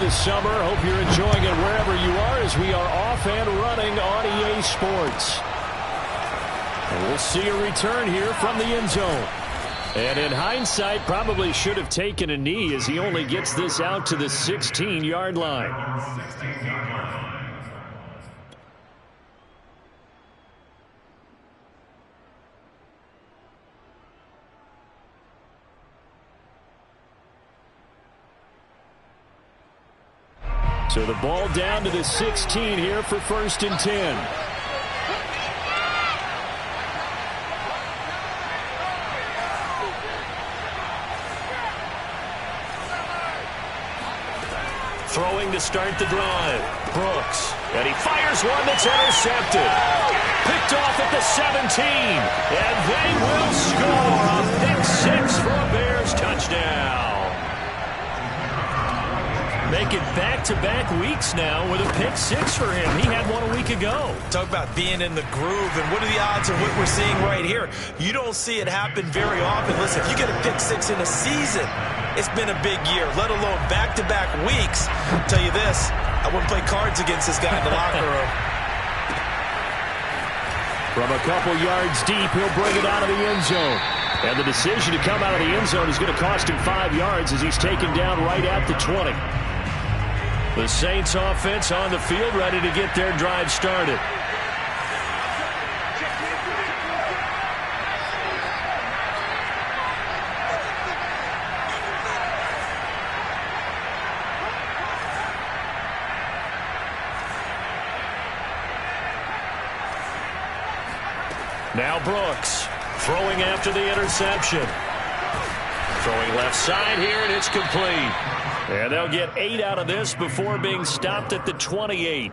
this summer. Hope you're enjoying it wherever you are as we are off and running on EA Sports. And we'll see a return here from the end zone. And in hindsight, probably should have taken a knee as he only gets this out to the 16-yard line. So the ball down to the 16 here for 1st and 10. Throwing to start the drive. Brooks. And he fires one that's intercepted. Picked off at the 17. And they will score a pick 6 for a Bears touchdown. Make it back-to-back weeks now with a pick 6 for him. He had one a week ago. Talk about being in the groove, and what are the odds of what we're seeing right here? You don't see it happen very often. Listen, if you get a pick 6 in a season, it's been a big year, let alone back-to-back weeks. I'll tell you this, I wouldn't play cards against this guy in the locker room. From a couple yards deep, he'll bring it out of the end zone. And the decision to come out of the end zone is going to cost him 5 yards as he's taken down right at the 20. The Saints offense on the field, ready to get their drive started. Now Brooks throwing after the interception. Throwing left side here, and it's complete. And they'll get 8 out of this before being stopped at the 28.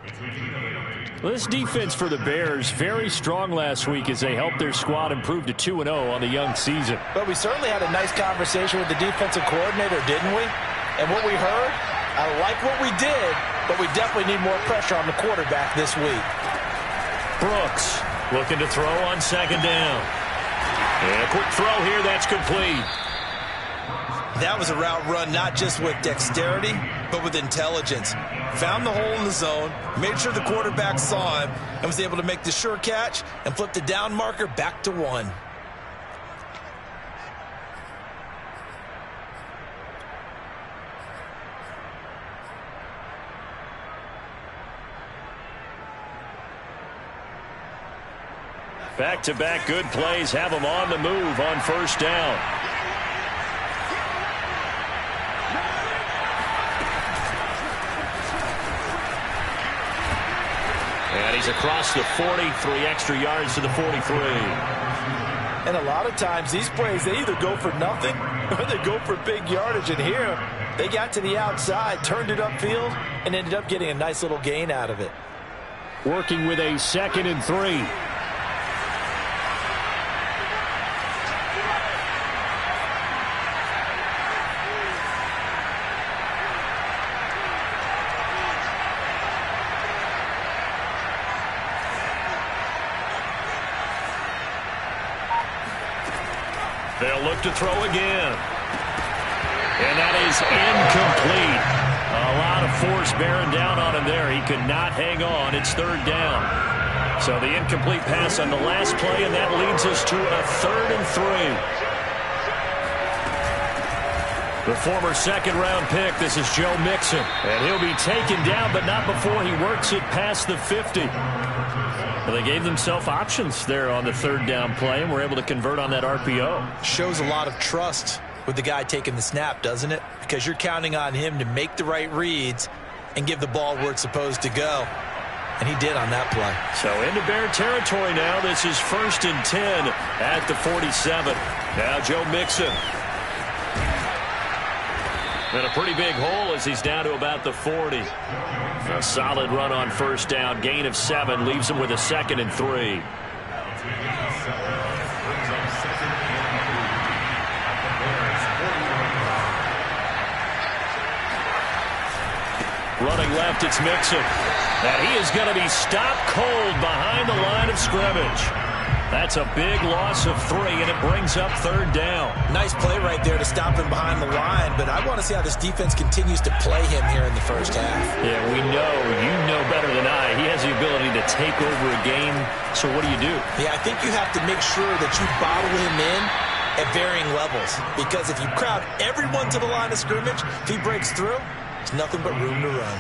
This defense for the Bears, very strong last week as they helped their squad improve to 2-0 on the young season. But we certainly had a nice conversation with the defensive coordinator, didn't we? And what we heard, I like what we did, but we definitely need more pressure on the quarterback this week. Brooks looking to throw on 2nd down. And a quick throw here, that's complete. That was a route run not just with dexterity, but with intelligence. Found the hole in the zone, made sure the quarterback saw him, and was able to make the sure catch and flip the down marker back to 1. Back-to-back good plays have them on the move on 1st down. And he's across the 40, 3 extra yards to the 43. And a lot of times these plays, they either go for nothing or they go for big yardage. And here, they got to the outside, turned it upfield, and ended up getting a nice little gain out of it. Working with a 2nd and 3. They'll look to throw again. And that is incomplete. A lot of force bearing down on him there. He could not hang on. It's 3rd down. So the incomplete pass on the last play, and that leads us to a 3rd and 3. The former 2nd-round pick, this is Joe Mixon. And he'll be taken down, but not before he works it past the 50. Well, they gave themselves options there on the 3rd down play and were able to convert on that RPO. Shows a lot of trust with the guy taking the snap, doesn't it? Because you're counting on him to make the right reads and give the ball where it's supposed to go. And he did on that play. So into Bear territory now. This is 1st and 10 at the 47. Now Joe Mixon. And a pretty big hole as he's down to about the 40. A solid run on 1st down. Gain of 7 leaves him with a 2nd and 3. Running left, it's Mixon. And he is going to be stopped cold behind the line of scrimmage. That's a big loss of 3, and it brings up 3rd down. Nice play right there to stop him behind the line, but I want to see how this defense continues to play him here in the first half. Yeah, we know. You know better than I. He has the ability to take over a game, so what do? Yeah, I think you have to make sure that you bottle him in at varying levels, because if you crowd everyone to the line of scrimmage, if he breaks through, there's nothing but room to run.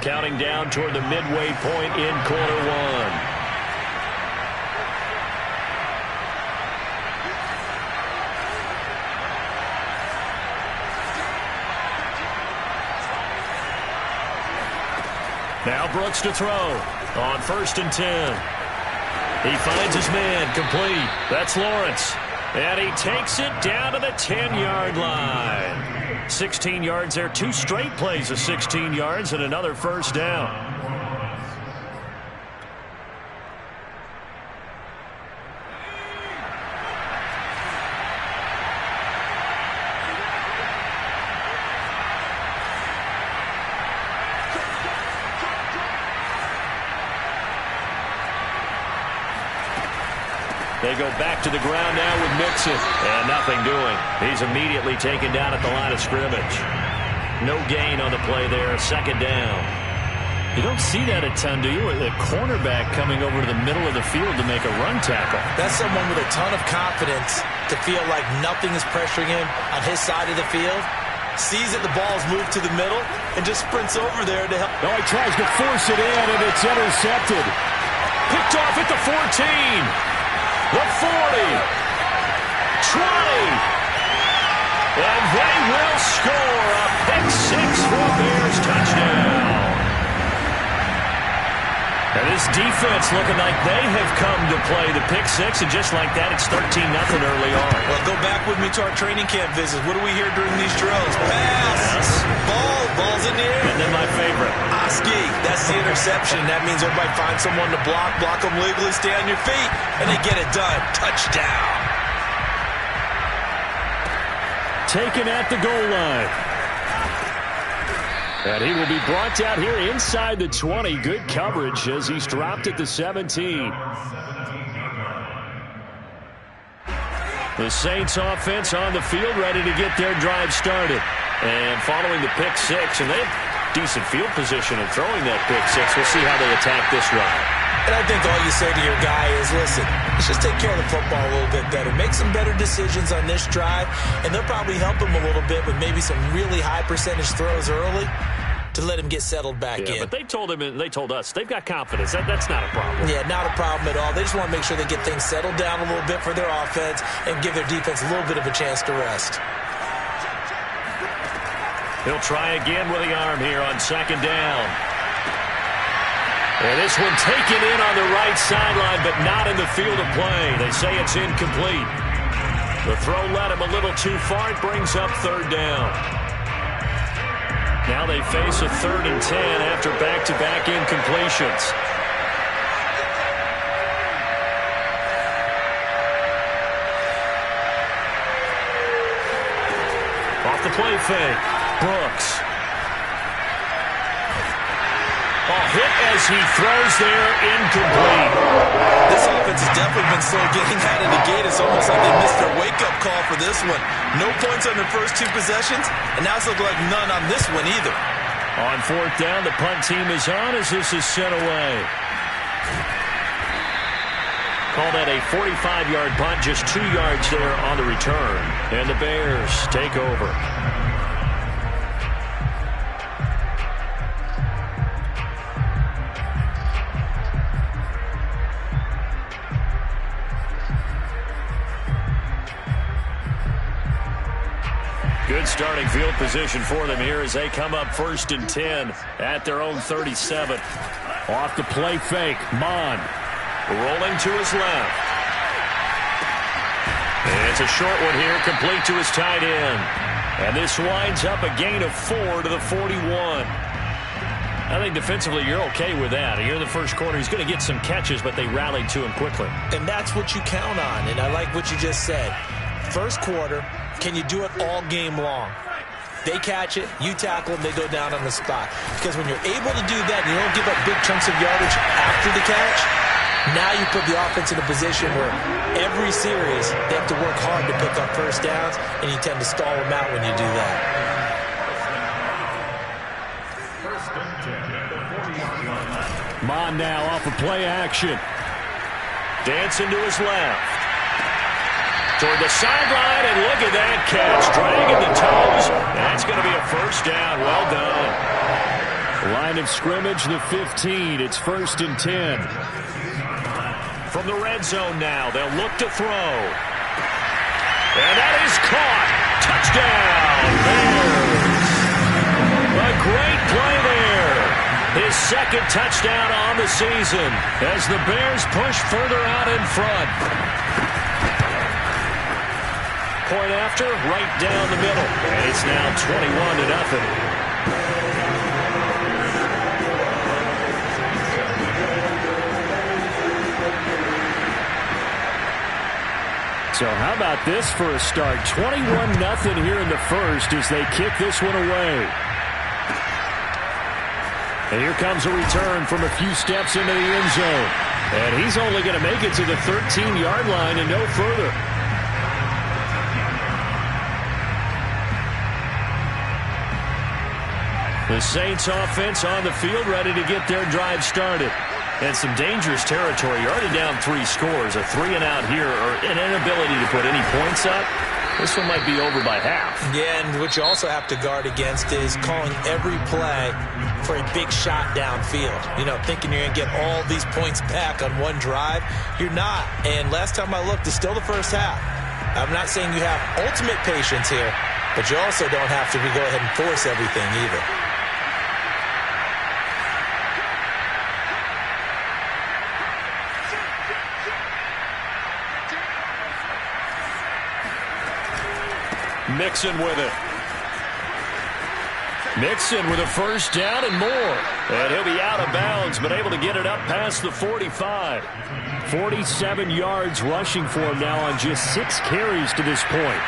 Counting down toward the midway point in quarter 1. Now Brooks to throw on 1st and 10. He finds his man, complete. That's Lawrence. And he takes it down to the 10-yard line. 16 yards there, 2 straight plays of 16 yards and another 1st down. They go back to the ground now with Mixon. And nothing doing. He's immediately taken down at the line of scrimmage. No gain on the play there. 2nd down. You don't see that a ton, do you? A cornerback coming over to the middle of the field to make a run tackle. That's someone with a ton of confidence to feel like nothing is pressuring him on his side of the field. Sees that the ball's moved to the middle and just sprints over there to help. No, he tries to force it in, and it's intercepted. Picked off at the 14. The 40, 20, and they will score a pick 6 for Bears touchdown. And this defense looking like they have come to play the pick 6, and just like that, it's 13-0 early on. Well, go back with me to our training camp visits. What do we hear during these drills? Pass, yes. Ball's in the air. And then my favorite. Oski, that's the interception. That means everybody finds someone to block them legally, stay on your feet, and they get it done. Touchdown. Taken at the goal line. And he will be brought down here inside the 20. Good coverage as he's dropped at the 17. The Saints offense on the field ready to get their drive started. And following the pick 6, and they have decent field position in throwing that pick 6. We'll see how they attack this drive. And I think all you say to your guy is, listen, let's just take care of the football a little bit better. Make some better decisions on this drive, and they'll probably help him a little bit with maybe some really high percentage throws early to let him get settled back in. But they told us they've got confidence. That's not a problem. Yeah, not a problem at all. They just want to make sure they get things settled down a little bit for their offense and give their defense a little bit of a chance to rest. He'll try again with the arm here on 2nd down. And this one taken in on the right sideline, but not in the field of play. They say it's incomplete. The throw led him a little too far. It brings up 3rd down. Now they face a 3rd and 10 after back-to-back incompletions. Off the play fake. Brooks. Hit as he throws there, incomplete. This offense has definitely been slow getting out of the gate. It's almost like they missed their wake-up call for this one. No points on their first 2 possessions, and now it's looking like none on this one either. On 4th down, the punt team is on as this is sent away. Call that a 45-yard punt, just 2 yards there on the return. And the Bears take over. Good starting field position for them here as they come up 1st and 10 at their own 37. Off the play fake, Mond rolling to his left. And it's a short one here, complete to his tight end. And this winds up a gain of 4 to the 41. I think defensively you're okay with that. Here in the first quarter, he's going to get some catches, but they rallied to him quickly. And that's what you count on, and I like what you just said. First quarter, can you do it all game long? They catch it, you tackle them, they go down on the spot. Because when you're able to do that and you don't give up big chunks of yardage after the catch, Now you put the offense in a position where every series they have to work hard to pick up first downs, and you tend to stall them out when you do that. Mond now off of play action. Dancing to his left. Toward the sideline, and look at that catch. Dragging the toes. That's going to be a first down. Well done. Line of scrimmage, the 15. It's 1st and 10. From the red zone now, they'll look to throw. And that is caught. Touchdown, Bears. A great play there. His second touchdown on the season as the Bears push further out in front. Point after, right down the middle. And it's now 21-0. So how about this for a start? 21-0 here in the first as they kick this one away. And here comes a return from a few steps into the end zone. And he's only going to make it to the 13-yard line and no further. The Saints offense on the field ready to get their drive started. And some dangerous territory. You're already down 3 scores. A 3-and-out here, or an inability to put any points up. This one might be over by half. Yeah, and what you also have to guard against is calling every play for a big shot downfield. You know, thinking you're going to get all these points back on one drive. You're not. And last time I looked, it's still the first half. I'm not saying you have ultimate patience here, but you also don't have to go ahead and force everything either. Mixon with it. Mixon with a first down and more. And he'll be out of bounds, but able to get it up past the 45. 47 yards rushing for him now on just 6 carries to this point.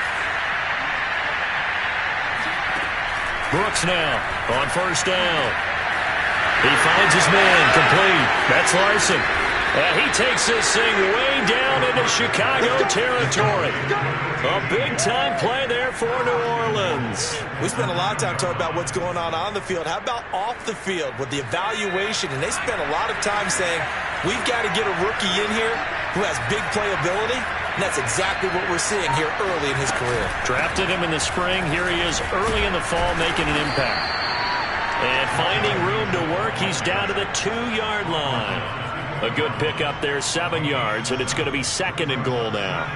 Brooks now on first down. He finds his man complete. That's Larson. And he takes this thing way down into Chicago territory. A big-time play there for New Orleans. We spent a lot of time talking about what's going on the field. How about off the field with the evaluation? And they spent a lot of time saying, we've got to get a rookie in here who has big playability. And that's exactly what we're seeing here early in his career. Drafted him in the spring. Here he is early in the fall making an impact. And finding room to work, he's down to the 2-yard line. A good pick up there, 7 yards, and it's going to be 2nd and goal now.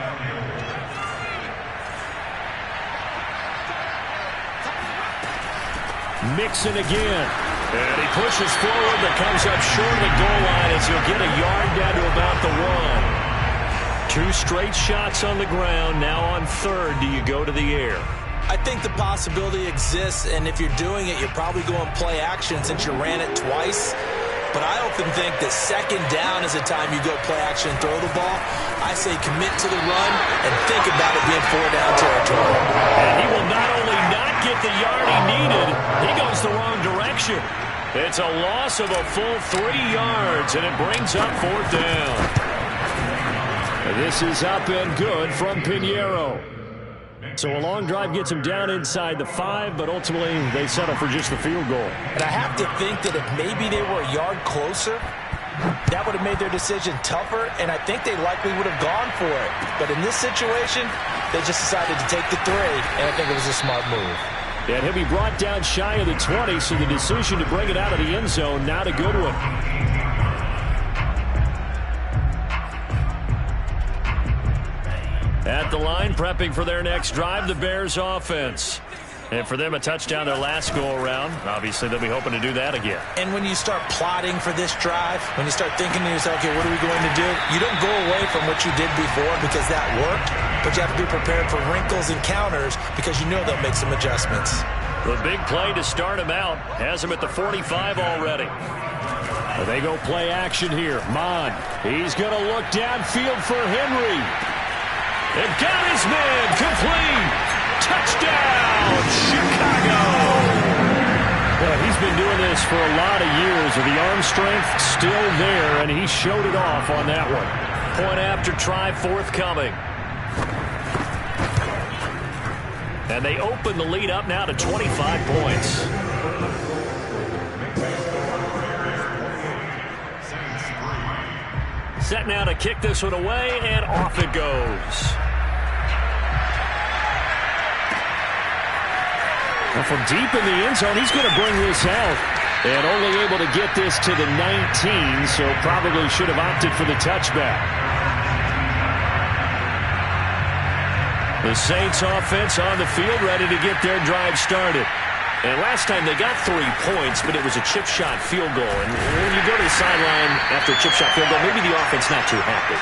Mixon again. And he pushes forward, but comes up short of the goal line as he'll get a yard down to about the 1. 2 straight shots on the ground. Now on 3rd, do you go to the air? I think the possibility exists, and if you're doing it, you're probably going play action since you ran it twice. But I often think that 2nd down is the time you go play action and throw the ball. I say commit to the run and think about it being 4-down territory. And he will not only not get the yard he needed, he goes the wrong direction. It's a loss of a full 3 yards, and it brings up 4th down. And this is up and good from Pinheiro. So a long drive gets him down inside the 5, but ultimately they settle for just the field goal. And I have to think that if maybe they were a yard closer, that would have made their decision tougher, and I think they likely would have gone for it. But in this situation, they just decided to take the 3, and I think it was a smart move. And he'll be brought down shy of the 20, so the decision to bring it out of the end zone, not a good one. At the line, prepping for their next drive, the Bears offense. And for them, a touchdown their last go-around. Obviously, they'll be hoping to do that again. And when you start plotting for this drive, when you start thinking to yourself, okay, what are we going to do? You don't go away from what you did before because that worked, but you have to be prepared for wrinkles and counters because you know they'll make some adjustments. The big play to start him out has him at the 45 already. They go play action here. Mond, he's going to look downfield for Henry. They've got his man complete. Touchdown, Chicago. Well, he's He's been doing this for a lot of years, and the arm strength still there, and he showed it off on that one. Point after try forthcoming. And they open the lead up now to 25 points. Set now to kick this one away, and off it goes. Well, from deep in the end zone, he's going to bring this out. And only able to get this to the 19, so probably should have opted for the touchback. The Saints offense on the field, ready to get their drive started. And last time they got 3 points, but it was a chip shot field goal. And when you go to the sideline after a chip shot field goal, maybe the offense not too happy.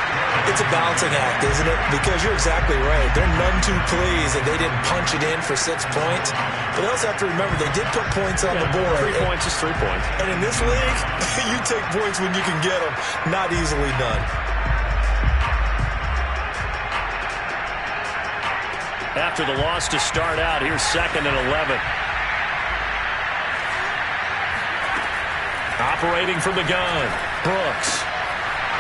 It's a balancing act, isn't it? Because you're exactly right. They're none too pleased that they didn't punch it in for 6 points. But they also have to remember they did put points on the board. 3 points is 3 points. And in this league, you take points when you can get them, not easily done. After the loss to start out, here's 2nd and 11. Operating from the gun, Brooks.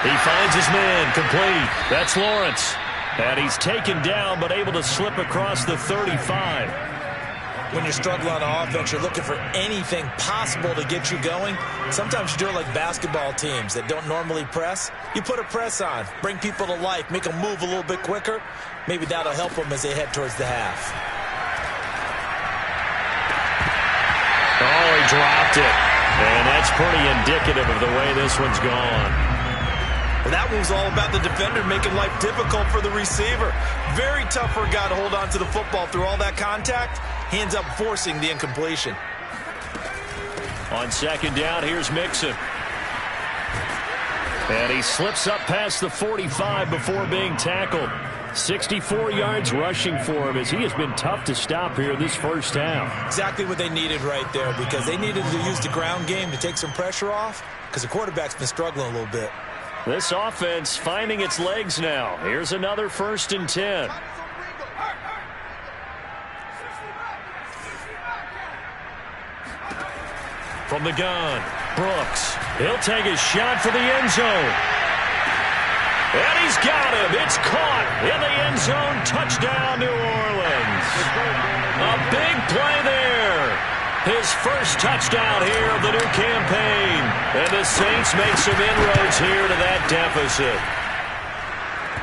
He finds his man, complete. That's Lawrence. And he's taken down, but able to slip across the 35. When you're struggling on offense, you're looking for anything possible to get you going. Sometimes you do it like basketball teams that don't normally press. You put a press on, bring people to life, make them move a little bit quicker. Maybe that'll help them as they head towards the half. Oh, he dropped it. And that's pretty indicative of the way this one's gone. Well, that one was all about the defender making life difficult for the receiver. Very tough for a guy to hold on to the football through all that contact. He ends up forcing the incompletion. On 2nd down, here's Mixon. And he slips up past the 45 before being tackled. 64 yards rushing for him as he has been tough to stop here this first half. Exactly what they needed right there, because they needed to use the ground game to take some pressure off, because the quarterback's been struggling a little bit. This offense finding its legs now. Here's another 1st and 10. From the gun, Brooks. He'll take his shot for the end zone. And he's got him. It's caught in the end zone. Touchdown, New Orleans. A big play there. His first touchdown here of the new campaign. And the Saints make some inroads here to that deficit.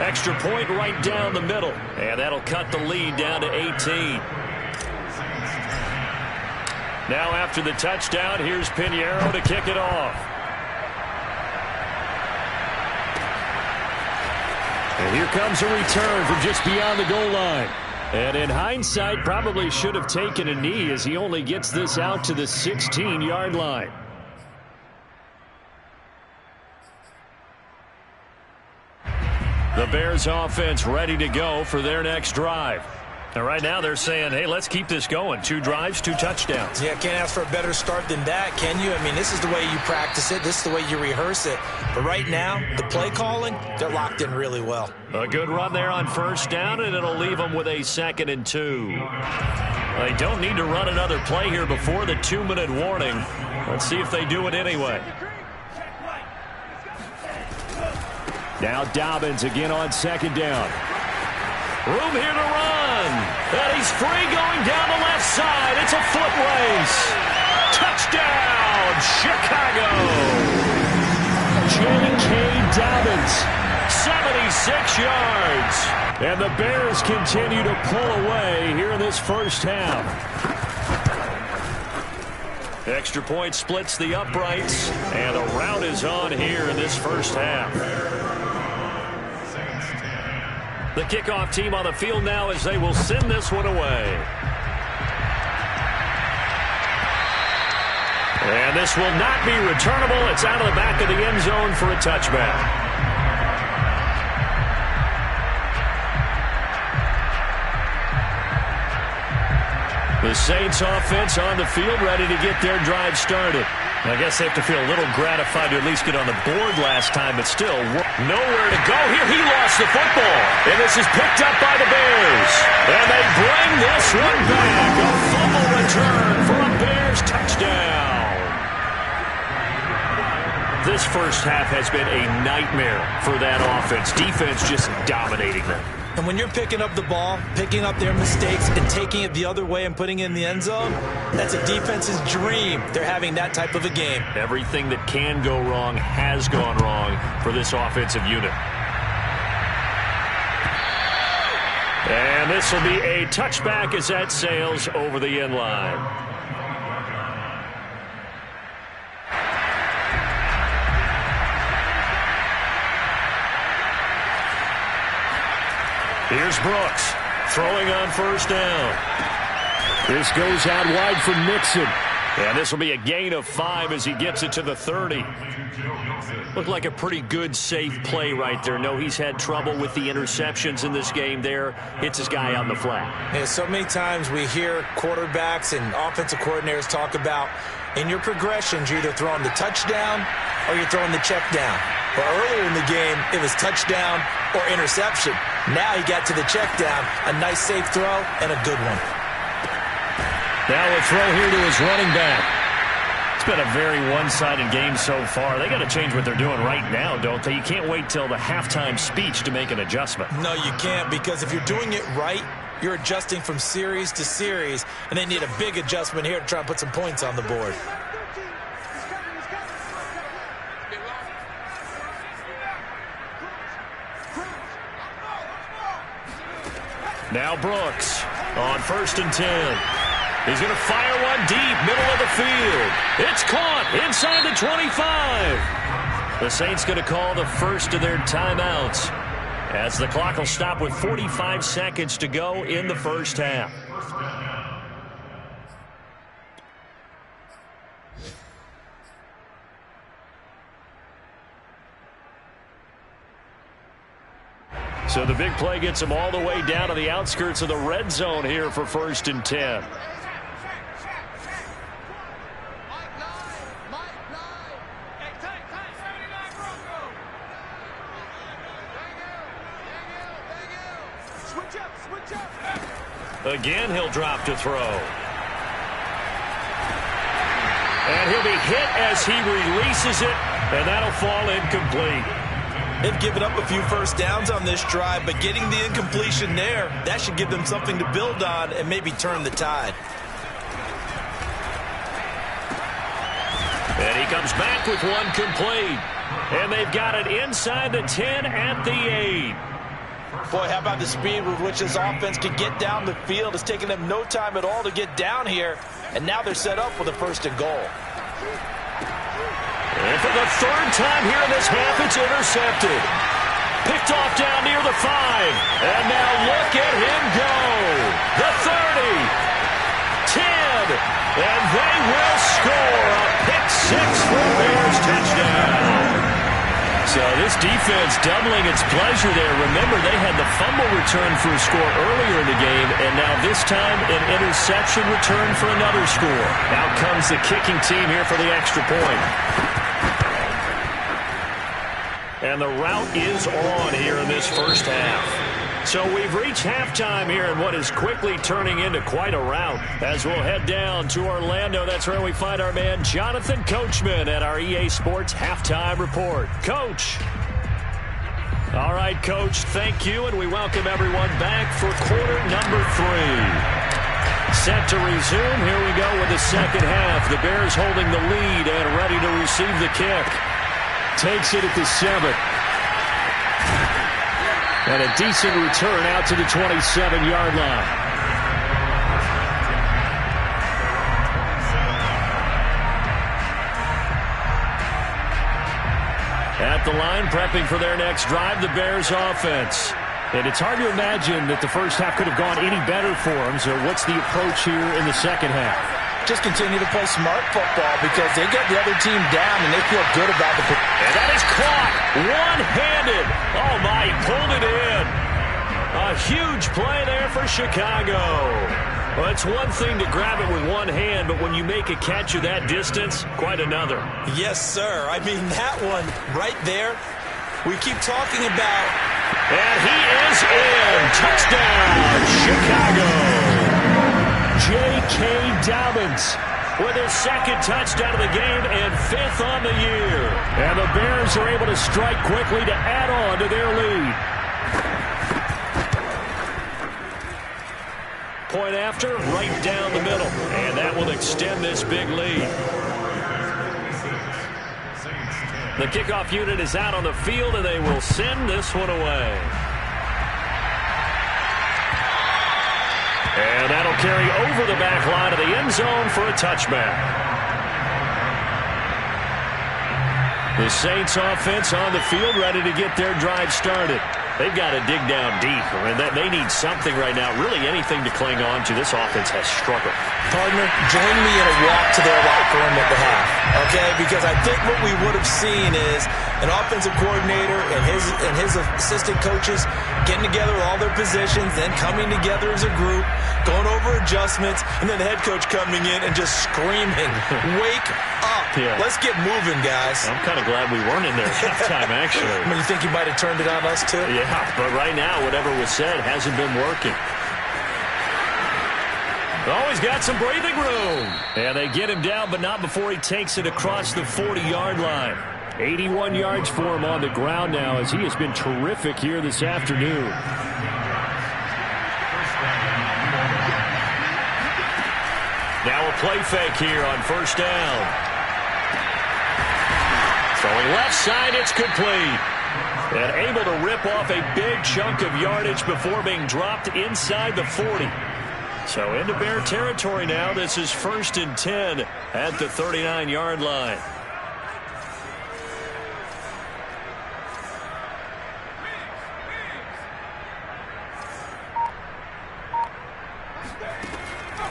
Extra point right down the middle. And that'll cut the lead down to 18. Now after the touchdown, here's Pinheiro to kick it off. And here comes a return from just beyond the goal line. And in hindsight, probably should have taken a knee as he only gets this out to the 16-yard line. The Bears offense ready to go for their next drive. And right now they're saying, hey, let's keep this going. 2 drives, 2 touchdowns. Yeah, can't ask for a better start than that, can you? I mean, this is the way you practice it. This is the way you rehearse it. But right now, the play calling, they're locked in really well. A good run there on 1st down, and it'll leave them with a 2nd and 2. They don't need to run another play here before the 2-minute warning. Let's see if they do it anyway. Now Dobbins again on 2nd down. Room here to run. And he's free going down the left side. It's a foot race. Touchdown, Chicago. J.K. Dobbins, 76 yards. And the Bears continue to pull away here in this first half. Extra point splits the uprights. And the rout is on here in this first half. The kickoff team on the field now as they will send this one away. And this will not be returnable. It's out of the back of the end zone for a touchback. The Saints offense on the field ready to get their drive started. I guess they have to feel a little gratified to at least get on the board last time, but still nowhere to go. Here he lost the football, and this is picked up by the Bears. And they bring this one back. A fumble return for a Bears touchdown. This first half has been a nightmare for that offense. Defense just dominating them. And when you're picking up the ball, picking up their mistakes, and taking it the other way and putting it in the end zone, that's a defense's dream. They're having that type of a game. Everything that can go wrong has gone wrong for this offensive unit. And this will be a touchback as that sails over the end line. Here's Brooks, throwing on first down. This goes out wide for Mixon. And this will be a gain of 5 as he gets it to the 30. Looked like a pretty good, safe play right there. No, he's had trouble with the interceptions in this game there. Hits his guy out in the flat. Yeah, so many times we hear quarterbacks and offensive coordinators talk about in your progressions, you're either throwing the touchdown or you're throwing the check down. But earlier in the game, it was touchdown or interception. Now he got to the check down, a nice safe throw, and a good one. Now a throw here to his running back. It's been a very one-sided game so far. They got to change what they're doing right now, don't they? You can't wait till the halftime speech to make an adjustment. No, you can't, because if you're doing it right, you're adjusting from series to series, and they need a big adjustment here to try and put some points on the board. Now Brooks on 1st and 10. He's going to fire one deep, middle of the field. It's caught inside the 25. The Saints going to call the first of their timeouts as the clock will stop with 45 seconds to go in the first half. So the big play gets him all the way down to the outskirts of the red zone here for 1st and 10. Again, he'll drop to throw. And he'll be hit as he releases it, and that'll fall incomplete. They've given up a few first downs on this drive, but getting the incompletion there, that should give them something to build on and maybe turn the tide. And he comes back with one complete. And they've got it inside the 10 at the 8. Boy, how about the speed with which this offense can get down the field? It's taken them no time at all to get down here, and now they're set up for the 1st and goal. And for the 3rd time here in this half, it's intercepted. Picked off down near the 5. And now look at him go. The 30. 10. And they will score a pick-6 for a Bears touchdown. So this defense doubling its pleasure there. Remember, they had the fumble return for a score earlier in the game, and now this time an interception return for another score. Out comes the kicking team here for the extra point. And the route is on here in this first half. So we've reached halftime here in what is quickly turning into quite a rout. As we'll head down to Orlando, that's where we find our man Jonathan Coachman at our EA Sports Halftime Report. Coach. All right, Coach, thank you, and we welcome everyone back for quarter number 3. Set to resume. Here we go with the second half. The Bears holding the lead and ready to receive the kick. Takes it at the 7. And a decent return out to the 27-yard line. At the line, prepping for their next drive, the Bears offense. And it's hard to imagine that the first half could have gone any better for them. So what's the approach here in the second half? Just continue to play smart football because they got the other team down and they feel good about the... And that is caught one-handed. Oh, my, he pulled it in. A huge play there for Chicago. Well, it's one thing to grab it with one hand, but when you make a catch of that distance, quite another. Yes, sir. I mean, that one right there, we keep talking about... And he is in. Touchdown, Chicago. J.K. Dobbins with his second touchdown of the game and 5th on the year. And the Bears are able to strike quickly to add on to their lead. Point after, right down the middle. And that will extend this big lead. The kickoff unit is out on the field, and they will send this one away. And that'll carry over the back line of the end zone for a touchback. The Saints offense on the field, ready to get their drive started. They've got to dig down deep. I mean, they need something right now, really anything to cling on to. This offense has struggled. Partner, join me in a walk to their locker room at the half, okay? Because I think what we would have seen is an offensive coordinator and his assistant coaches getting together with all their positions, then coming together as a group, going over adjustments, and then the head coach coming in and just screaming, wake up. Yeah. Let's get moving, guys. I'm kind of glad we weren't in there at halftime, actually. I mean, you think you might have turned it on us, too? Yeah, but right now, whatever was said hasn't been working. Always got some breathing room. And they get him down, but not before he takes it across the 40-yard line. 81 yards for him on the ground now, as he has been terrific here this afternoon. Now a play fake here on first down. Throwing left side, it's complete. And able to rip off a big chunk of yardage before being dropped inside the 40. So into Bear territory now. This is 1st and 10 at the 39-yard line.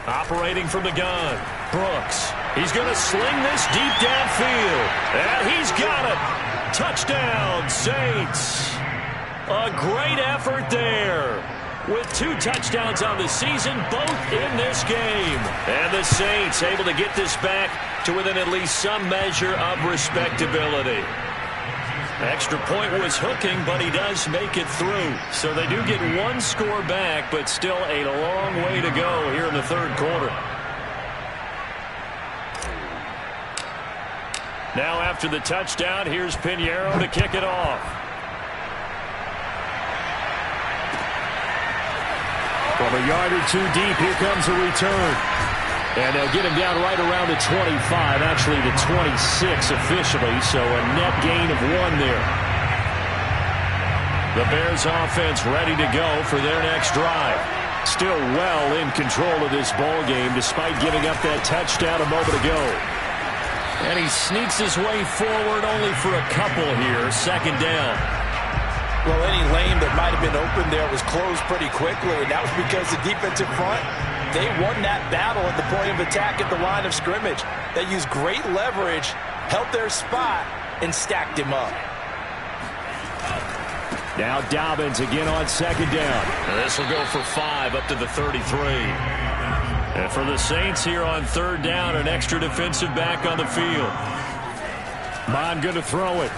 Operating from the gun, Brooks. He's going to sling this deep downfield. And he's got it. Touchdown, Saints. A great effort there. With 2 touchdowns on the season, both in this game. And the Saints able to get this back to within at least some measure of respectability. Extra point was hooking, but he does make it through. So they do get 1 score back, but still a long way to go here in the 3rd quarter. Now after the touchdown, here's Pinheiro to kick it off. From a yard or 2 deep, here comes a return. And they'll get him down right around the 25, actually the 26 officially, so a net gain of 1 there. The Bears offense ready to go for their next drive. Still well in control of this ball game despite giving up that touchdown a moment ago. And he sneaks his way forward only for a couple here, 2nd down. Well, any lane that might have been open there was closed pretty quickly, and that was because the defensive front, they won that battle at the point of attack at the line of scrimmage. They used great leverage, held their spot, and stacked him up. Now Dobbins again on 2nd down. This will go for 5 up to the 33. And for the Saints here on 3rd down, an extra defensive back on the field. Mond going to throw it.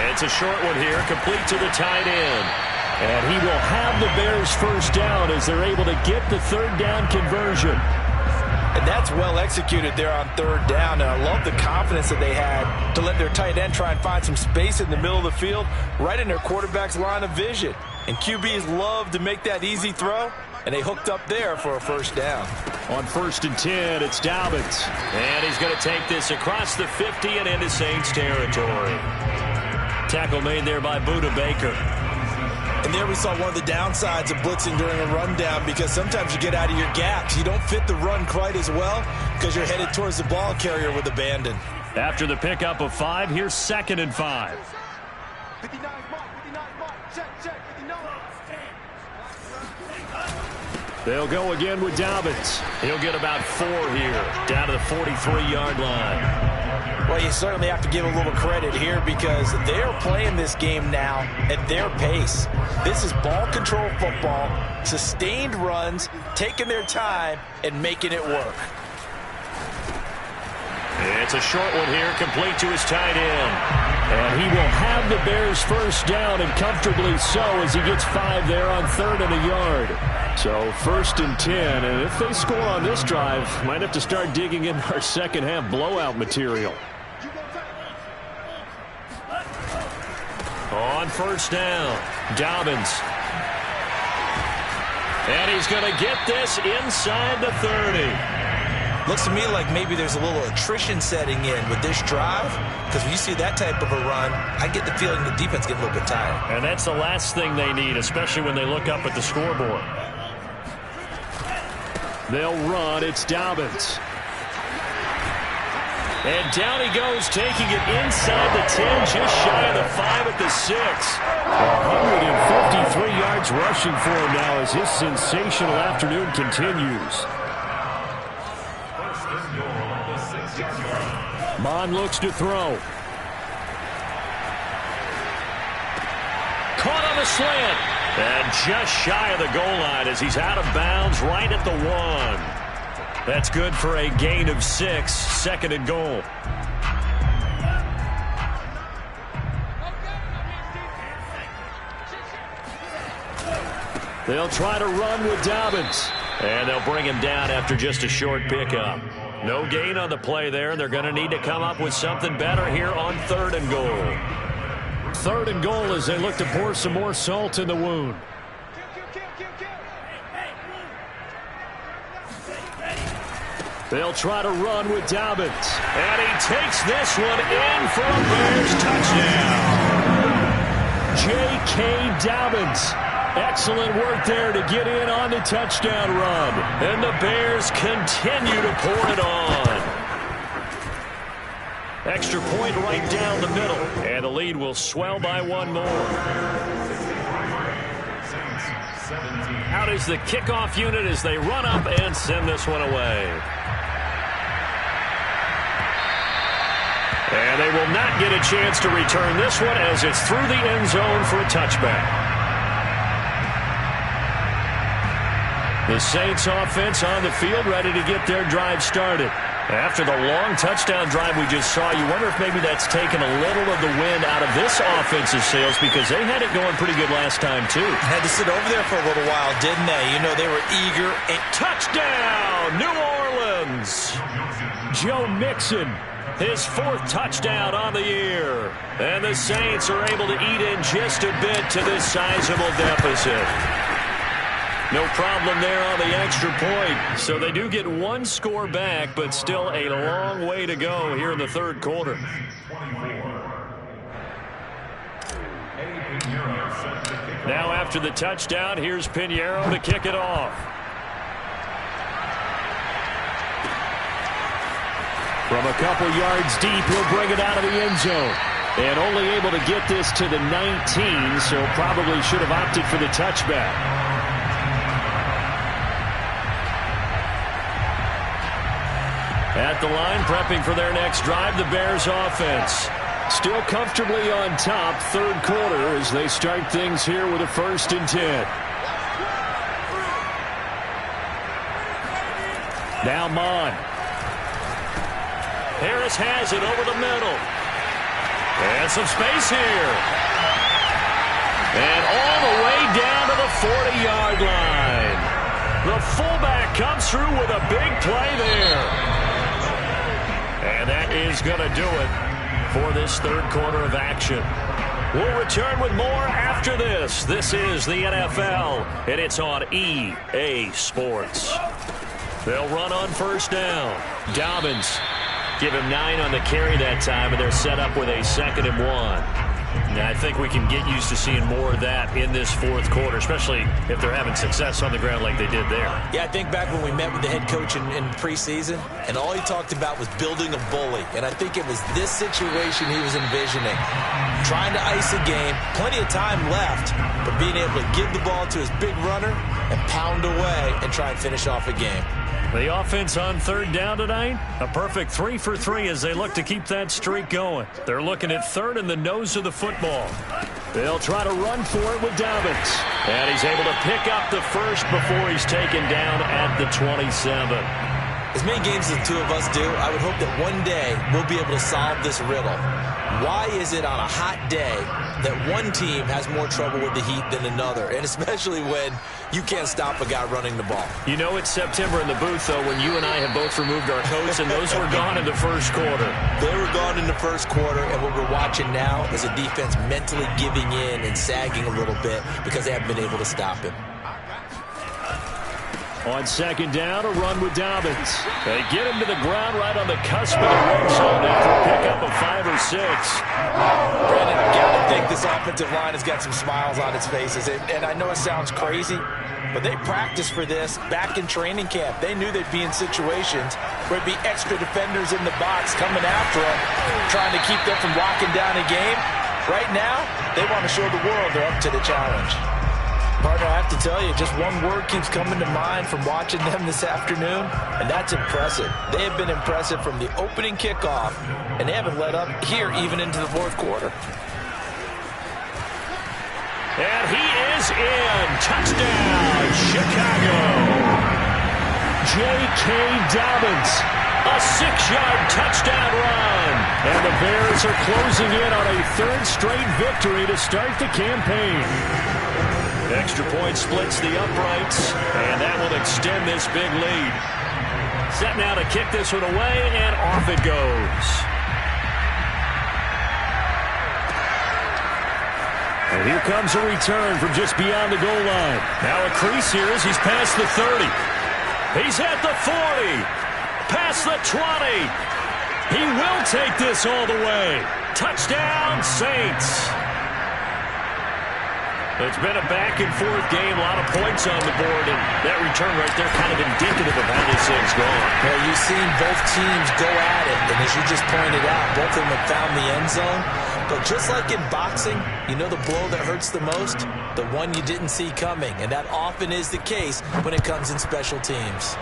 It's a short one here, complete to the tight end. And he will have the Bears 1st down as they're able to get the 3rd down conversion. And that's well executed there on 3rd down. And I love the confidence that they had to let their tight end try and find some space in the middle of the field, right in their quarterback's line of vision. And QBs love to make that easy throw, and they hooked up there for a 1st down. On 1st and 10, it's Dobbins. And he's going to take this across the 50 and into Saints territory. Tackle made there by Budda Baker. And there we saw one of the downsides of blitzing during a rundown, because sometimes you get out of your gaps. You don't fit the run quite as well because you're headed towards the ball carrier with abandon. After the pickup of 5, here's 2nd and 5. 59 mark, check, 59. They'll go again with Dobbins. He'll get about 4 here, down to the 43-yard line. Well, you certainly have to give a little credit here because they're playing this game now at their pace. This is ball control football, sustained runs, taking their time, and making it work. It's a short one here, complete to his tight end. And he will have the Bears 1st down, and comfortably so, as he gets 5 there on 3rd and a yard. So 1st and 10, and if they score on this drive, might have to start digging in our second half blowout material. On 1st down, Dobbins. And he's going to get this inside the 30. Looks to me like maybe there's a little attrition setting in with this drive, because when you see that type of a run, I get the feeling the defense getting a little bit tired. And that's the last thing they need, especially when they look up at the scoreboard. They'll run. It's Dobbins. And down he goes, taking it inside the 10, just shy of the 5 at the 6. 153 yards rushing for him now as his sensational afternoon continues. Mond looks to throw. Caught on the slant. And just shy of the goal line as he's out of bounds right at the 1. That's good for a gain of 6, 2nd and goal. They'll try to run with Dobbins. And they'll bring him down after just a short pickup. No gain on the play there, and they're going to need to come up with something better here on 3rd and goal. 3rd and goal as they look to pour some more salt in the wound. They'll try to run with Dobbins. And he takes this one in for a Bears touchdown. J.K. Dobbins. Excellent work there to get in on the touchdown run. And the Bears continue to pour it on. Extra point right down the middle. And the lead will swell by 1 more. Out is the kickoff unit as they run up and send this one away. And they will not get a chance to return this one as it's through the end zone for a touchback. The Saints offense on the field ready to get their drive started. After the long touchdown drive we just saw, you wonder if maybe that's taken a little of the wind out of this offensive sails because they had it going pretty good last time too. Had to sit over there for a little while, didn't they? You know, they were eager. And touchdown, New Orleans! Joe Mixon, his 4th touchdown on the year. And the Saints are able to eat in just a bit to this sizable deficit. No problem there on the extra point. So they do get 1 score back, but still a long way to go here in the 3rd quarter. Now after the touchdown, here's Pinheiro to kick it off. From a couple yards deep, he'll bring it out of the end zone. And only able to get this to the 19, so probably should have opted for the touchback. At the line, prepping for their next drive, the Bears offense. Still comfortably on top, 3rd quarter, as they start things here with a 1st and 10. Now Mond. Harris has it over the middle. And some space here. And all the way down to the 40-yard line. The fullback comes through with a big play there. And that is going to do it for this 3rd quarter of action. We'll return with more after this. This is the NFL, and it's on EA Sports. They'll run on 1st down. Dobbins, give him 9 on the carry that time, and they're set up with a 2nd and 1. Now, I think we can get used to seeing more of that in this 4th quarter, especially if they're having success on the ground like they did there. Yeah, I think back when we met with the head coach in preseason, and all he talked about was building a bully. And I think it was this situation he was envisioning. Trying to ice a game, plenty of time left, but being able to give the ball to his big runner and pound away and try and finish off a game. The offense on 3rd down tonight, a perfect 3 for 3 as they look to keep that streak going. They're looking at 3rd in the nose of the football. They'll try to run for it with Dobbins. And he's able to pick up the 1st before he's taken down at the 27. As many games as the two of us do, I would hope that one day we'll be able to solve this riddle. Why is it on a hot day that one team has more trouble with the heat than another, and especially when you can't stop a guy running the ball? You know it's September in the booth, though, when you and I have both removed our coats, and those were gone in the first quarter. They were gone in the first quarter, and what we're watching now is a defense mentally giving in and sagging a little bit because they haven't been able to stop him. On second down, a run with Dobbins. They get him to the ground right on the cusp of the red zone after a pickup of 5 or 6. Brandon, I got to think this offensive line has got some smiles on its faces. And I know it sounds crazy, but they practiced for this back in training camp. They knew they'd be in situations where it'd be extra defenders in the box coming after them, trying to keep them from locking down a game. Right now, they want to show the world they're up to the challenge. Partner, I have to tell you, just one word keeps coming to mind from watching them this afternoon, and that's impressive. They have been impressive from the opening kickoff, and they haven't let up here even into the fourth quarter. And he is in. Touchdown, Chicago. J.K. Dobbins, a 6-yard touchdown run. And the Bears are closing in on a third straight victory to start the campaign. Extra point splits the uprights, and that will extend this big lead. Set now to kick this one away, and off it goes. And here comes a return from just beyond the goal line. Now a crease here as he's past the 30. He's at the 40. Past the 20. He will take this all the way. Touchdown, Saints. It's been a back-and-forth game, a lot of points on the board, and that return right there kind of indicative of how this thing's gone. Well, you've seen both teams go at it, and as you just pointed out, both of them have found the end zone. But just like in boxing, you know the blow that hurts the most? The one you didn't see coming, and that often is the case when it comes in special teams.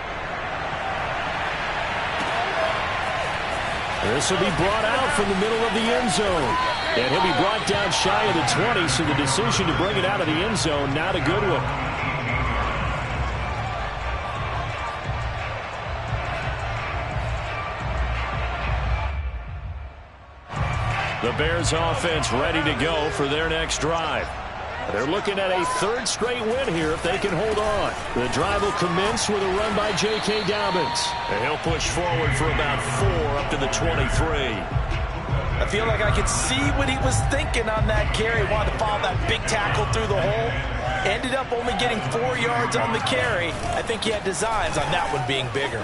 This will be brought out from the middle of the end zone. And he'll be brought down shy of the 20, so the decision to bring it out of the end zone, not a good one. The Bears offense ready to go for their next drive. They're looking at a third straight win here if they can hold on. The drive will commence with a run by J.K. Dobbins. And he'll push forward for about 4 up to the 23. I feel like I could see what he was thinking on that carry. Wanted to follow that big tackle through the hole. Ended up only getting 4 yards on the carry. I think he had designs on that one being bigger.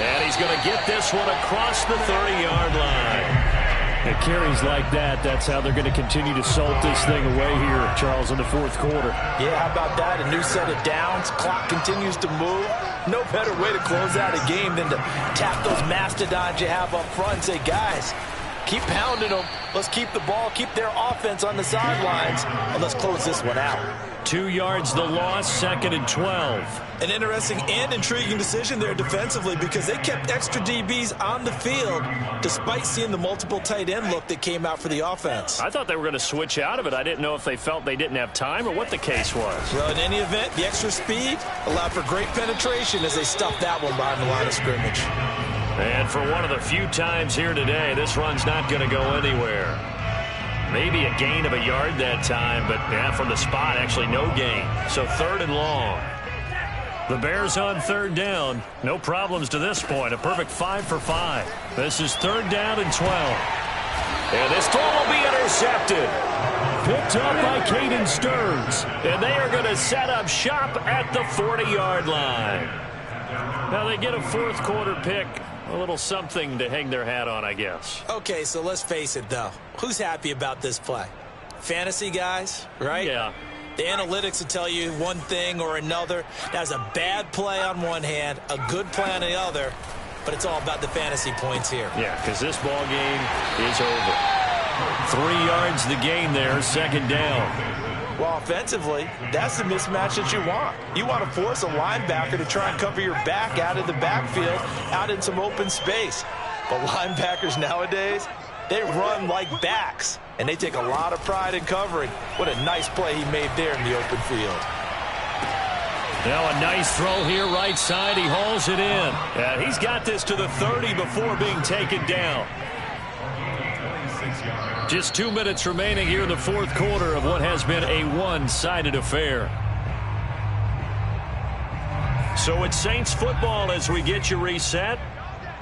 And he's going to get this one across the 30-yard line. And carries like that, that's how they're going to continue to salt this thing away here, Charles, in the fourth quarter. Yeah, how about that? A new set of downs. Clock continues to move. No better way to close out a game than to tap those mastodons you have up front and say, guys, keep pounding them. Let's keep the ball, keep their offense on the sidelines, and let's close this one out. 2 yards the loss, 2nd and 12. An interesting and intriguing decision there defensively because they kept extra DBs on the field despite seeing the multiple tight end look that came out for the offense. I thought they were going to switch out of it. I didn't know if they felt they didn't have time or what the case was. Well, in any event, the extra speed allowed for great penetration as they stuffed that one behind the line of scrimmage. And for one of the few times here today, this run's not going to go anywhere. Maybe a gain of a yard that time, but yeah, from the spot, actually no gain. So 3rd and long. The Bears on 3rd down. No problems to this point. A perfect 5 for 5. This is 3rd down and 12. And this throw will be intercepted. Picked up by Caden Stearns. And they are going to set up shop at the 40-yard line. Now they get a fourth quarter pick. A little something to hang their hat on, I guess. Okay, so let's face it, though. Who's happy about this play? Fantasy guys, right? Yeah. The analytics will tell you one thing or another. That's a bad play on one hand, a good play on the other, but it's all about the fantasy points here. Yeah, because this ball game is over. 3 yards the gain there, 2nd down. Well, offensively, that's the mismatch that you want. You want to force a linebacker to try and cover your back out of the backfield, out in some open space. But linebackers nowadays, they run like backs, and they take a lot of pride in covering. What a nice play he made there in the open field. Now a nice throw here right side. He hauls it in. And he's got this to the 30 before being taken down. Just 2 minutes remaining here in the fourth quarter of what has been a one-sided affair. So it's Saints football as we get you reset.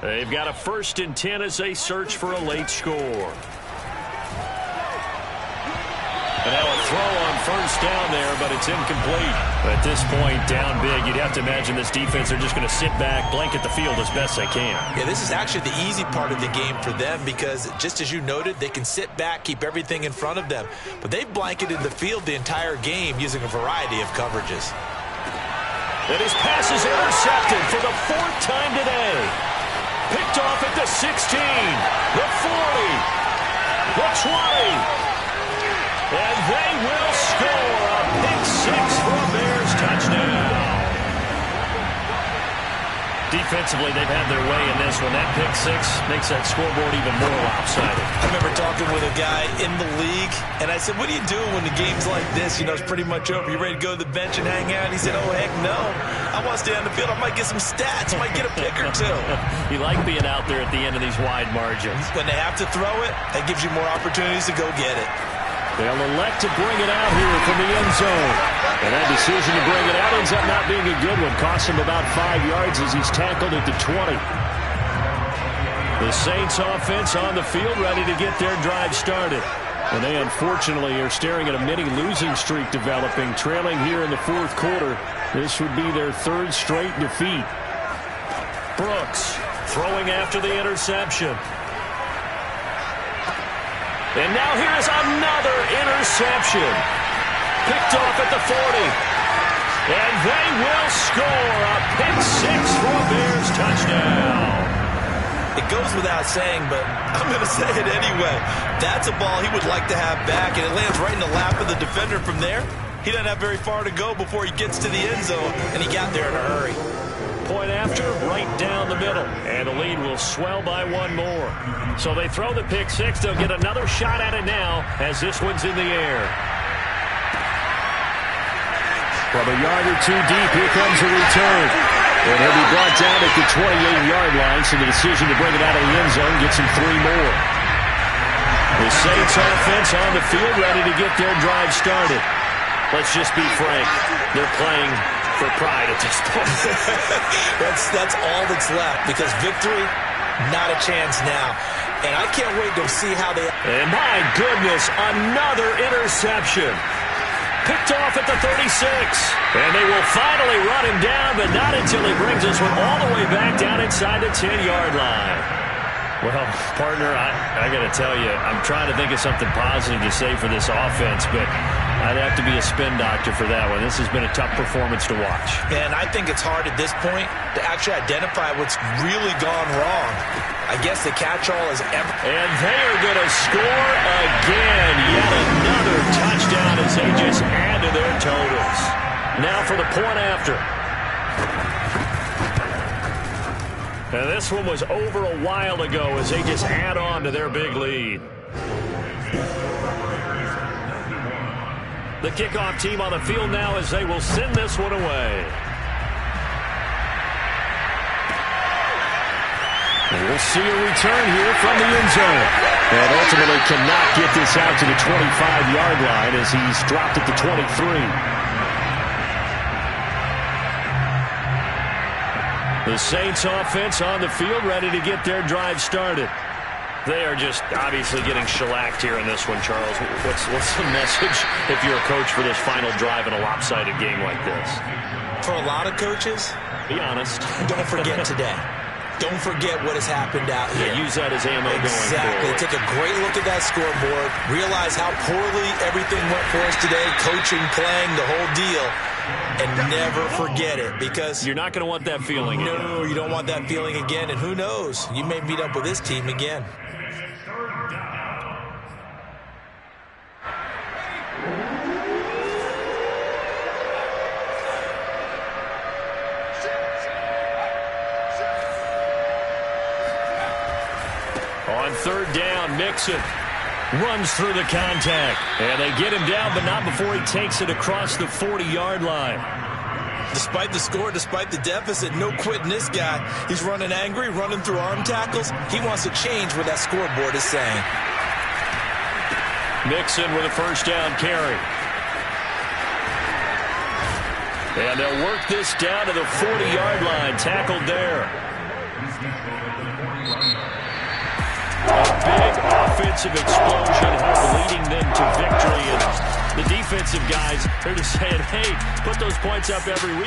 They've got a 1st and 10 as they search for a late score. And now a throw on 1st down there, but it's incomplete. At this point, down big, you'd have to imagine this defense are just going to sit back, blanket the field as best they can. Yeah, this is actually the easy part of the game for them because, just as you noted, they can sit back, keep everything in front of them. But they've blanketed the field the entire game using a variety of coverages. And his pass is intercepted for the 4th time today. Picked off at the 16, the 40, the 20. And they will score a pick 6 for a Bears touchdown. Defensively, they've had their way in this one. That pick 6 makes that scoreboard even more lopsided. I remember talking with a guy in the league, and I said, what do you do when the game's like this? You know, it's pretty much over. You ready to go to the bench and hang out? He said, oh, heck no. I want to stay on the field. I might get some stats. I might get a pick or two. You like being out there at the end of these wide margins. When they have to throw it, that gives you more opportunities to go get it. They'll elect to bring it out here from the end zone. And that decision to bring it out ends up not being a good one. Costs him about 5 yards as he's tackled at the 20. The Saints offense on the field ready to get their drive started. And they unfortunately are staring at a mini losing streak developing, trailing here in the fourth quarter. This would be their 3rd straight defeat. Brooks throwing after the interception. And now here's another interception. Picked off at the 40. And they will score a pick 6 for a Bears touchdown. It goes without saying, but I'm going to say it anyway. That's a ball he would like to have back, and it lands right in the lap of the defender from there. He doesn't have very far to go before he gets to the end zone, and he got there in a hurry. Point after, right down the middle. And the lead will swell by 1 more. So they throw the pick 6. They'll get another shot at it now as this one's in the air. From a yard or 2 deep, here comes a return. And he'll be brought down at the 28-yard line, so the decision to bring it out of the end zone gets him 3 more. The Saints offense on the field ready to get their drive started. Let's just be frank. They're playing for pride at this point. that's all that's left, because victory, not a chance now. And I can't wait to see how they... And my goodness, another interception. Picked off at the 36. And they will finally run him down, but not until he brings this one all the way back down inside the 10-yard line. Well, partner, I got to tell you, I'm trying to think of something positive to say for this offense, but I'd have to be a spin doctor for that one. This has been a tough performance to watch. And I think it's hard at this point to actually identify what's really gone wrong. I guess the catch-all is ever... And they are going to score again. Yet another touchdown as they just add to their totals. Now for the point after. And this one was over a while ago as they just add on to their big lead. The kickoff team on the field now as they will send this one away. And we'll see a return here from the end zone. And ultimately cannot get this out to the 25-yard line as he's dropped at the 23. The Saints offense on the field ready to get their drive started. They are just obviously getting shellacked here in this one, Charles. What's the message if you're a coach for this final drive in a lopsided game like this? For a lot of coaches, be honest. Don't forget today. Don't forget what has happened out here. Yeah, use that as ammo going forward. Exactly. Take a great look at that scoreboard. Realize how poorly everything went for us today. Coaching, playing, the whole deal. And never forget it, because... You're not going to want that feeling again. No, you don't want that feeling again. And who knows? You may meet up with this team again. On third down, Mixon runs through the contact. And they get him down, but not before he takes it across the 40-yard line. Despite the score, despite the deficit, no quitting this guy. He's running angry, running through arm tackles. He wants to change what that scoreboard is saying. Mixon with a first down carry. And they'll work this down to the 40-yard line. Tackled there. A big offensive explosion leading them to victory. And the defensive guys are just saying, hey, put those points up every week.